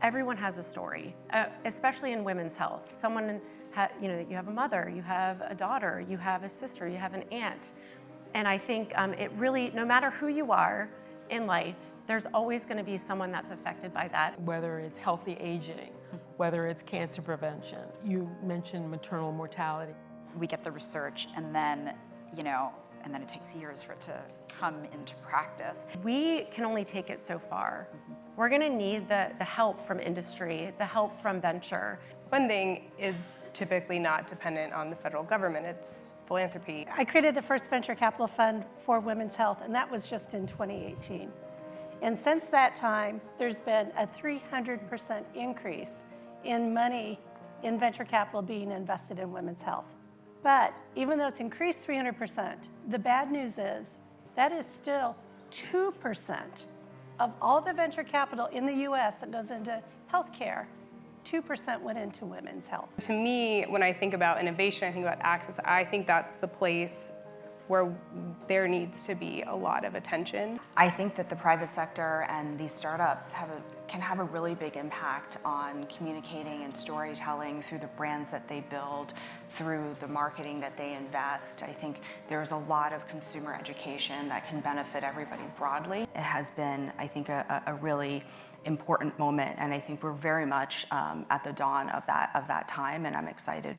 Everyone has a story, especially in women's health. You have a mother, you have a daughter, you have a sister, you have an aunt. And I think it really, no matter who you are in life, there's always going to be someone that's affected by that. Whether it's healthy aging, whether it's cancer prevention. You mentioned maternal mortality. We get the research and then, and then it takes years for it to come into practice. We can only take it so far. We're going to need the help from industry, the help from venture. Funding is typically not dependent on the federal government. It's philanthropy. I created the first venture capital fund for women's health, and that was just in 2018. And since that time, there's been a 300% increase in money in venture capital being invested in women's health. But even though it's increased 300%, the bad news is that is still 2% of all the venture capital in the US that goes into healthcare. 2% went into women's health. To me, when I think about innovation, I think about access, I think that's the place where there needs to be a lot of attention. I think that the private sector and these startups can have a really big impact on communicating and storytelling through the brands that they build, through the marketing that they invest. I think there's a lot of consumer education that can benefit everybody broadly. It has been, I think, a really important moment, and I think we're very much at the dawn of that time, and I'm excited.